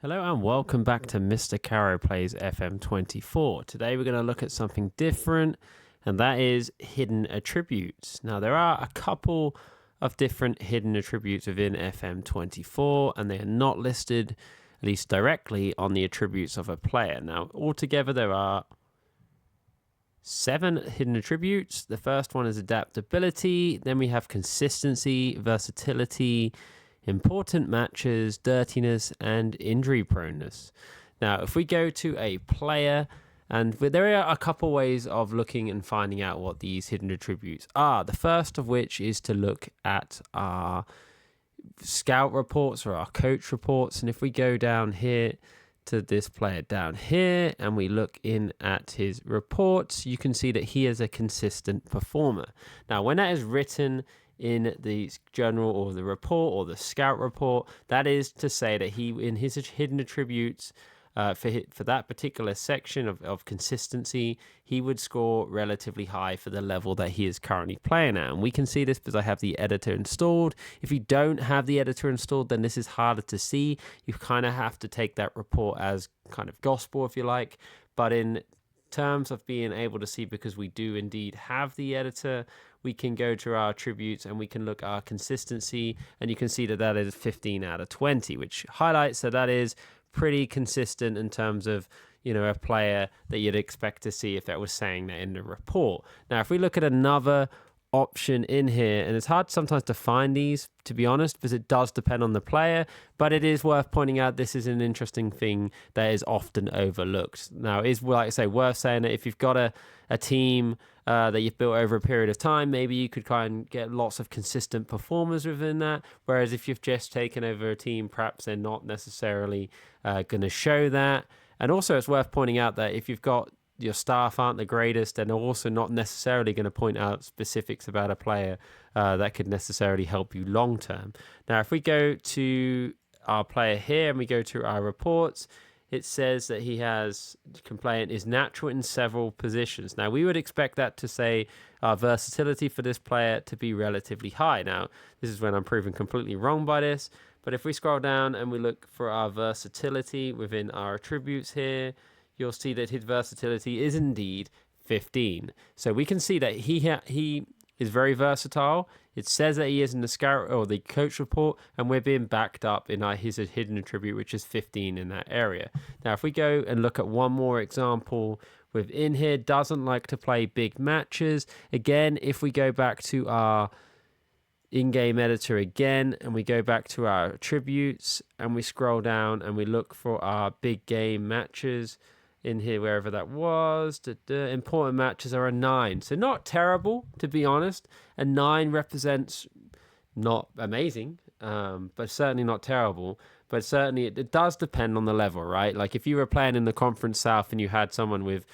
Hello and welcome back to Mr. Caro Plays FM24. Today we're going to look at something different, and that is hidden attributes. Now there are a couple of different hidden attributes within FM24, and they are not listed, at least directly, on the attributes of a player. Now altogether there are 7 hidden attributes. The first one is adaptability, then we have consistency, versatility, important matches, dirtiness, and injury proneness. Now, if we go to a player, and there are a couple ways of looking and finding out what these hidden attributes are. The first of which is to look at our scout reports or our coach reports. And if we go down here to this player down here and we look in at his reports, you can see that he is a consistent performer. Now, when that is written in the journal or the report or the scout report, that is to say that he, in his hidden attributes for that particular section of consistency, he would score relatively high for the level that he is currently playing at. And we can see this because I have the editor installed. If you don't have the editor installed, then this is harder to see. You kind of have to take that report as kind of gospel, if you like. But in terms of being able to see, because we do indeed have the editor, we can go to our attributes and we can look at our consistency, and you can see that that is 15 out of 20, which highlights that is pretty consistent in terms of, you know, a player that you'd expect to see if that was saying that in the report. Now, if we look at another option in here, and it's hard sometimes to find these, to be honest, because it does depend on the player, but it is worth pointing out this is an interesting thing that is often overlooked. Now, it is, like I say, worth saying that if you've got a team that you've built over a period of time, maybe you could kind of get lots of consistent performers within that, whereas if you've just taken over a team, perhaps they're not necessarily going to show that. And also it's worth pointing out that if you've got your staff aren't the greatest, and they're also not necessarily going to point out specifics about a player that could necessarily help you long term. Now, if we go to our player here and we go to our reports, it says that he has complaint is natural in several positions. Now, we would expect that to say versatility for this player to be relatively high. Now, this is when I'm proven completely wrong by this. But if we scroll down and we look for our versatility within our attributes here, you'll see that his versatility is indeed 15. So we can see that he is very versatile. It says that he is in the scout or the coach report, and we're being backed up in his hidden attribute, which is 15 in that area. Now, if we go and look at one more example within here, doesn't like to play big matches. Again, if we go back to our in-game editor again, and we go back to our attributes, and we scroll down and we look for our big game matches in here, wherever that was. Important matches are a 9. So not terrible, to be honest. A 9 represents not amazing, but certainly not terrible. But certainly it does depend on the level, right? Like if you were playing in the Conference South and you had someone with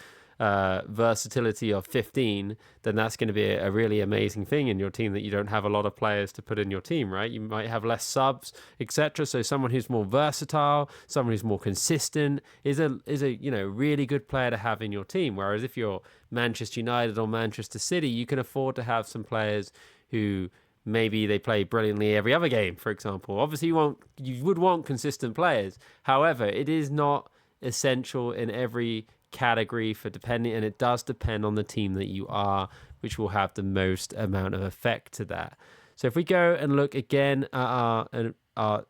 versatility of 15, then that's going to be a really amazing thing in your team, that you don't have a lot of players to put in your team, right? You might have less subs, etc. So someone who's more versatile, someone who's more consistent is a really good player to have in your team. Whereas if you're Manchester United or Manchester City, you can afford to have some players who maybe they play brilliantly every other game, for example. Obviously you would want consistent players. However, it is not essential in every category and it does depend on the team that you are, which will have the most amount of effect to that. So if we go and look again at our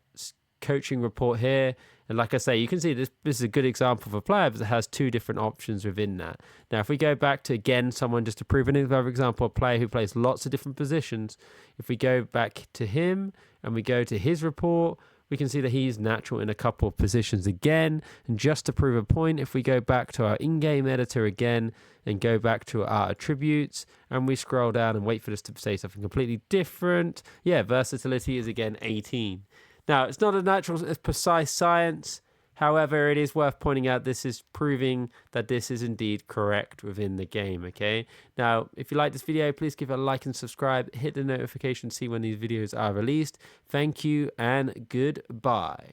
coaching report here, and like I say, you can see this is a good example of a player because it has 2 different options within that. Now, if we go back to, again, someone just to prove another example, a player who plays lots of different positions, if we go back to him and we go to his report, we can see that he's natural in a couple of positions again. And just to prove a point, if we go back to our in-game editor again and go back to our attributes and we scroll down and wait for this to say something completely different, yeah, versatility is again 18. Now, it's not a natural, precise science. However, it is worth pointing out this is proving that this is indeed correct within the game, okay? Now, if you like this video, please give it a like and subscribe. Hit the notification to see when these videos are released. Thank you and goodbye.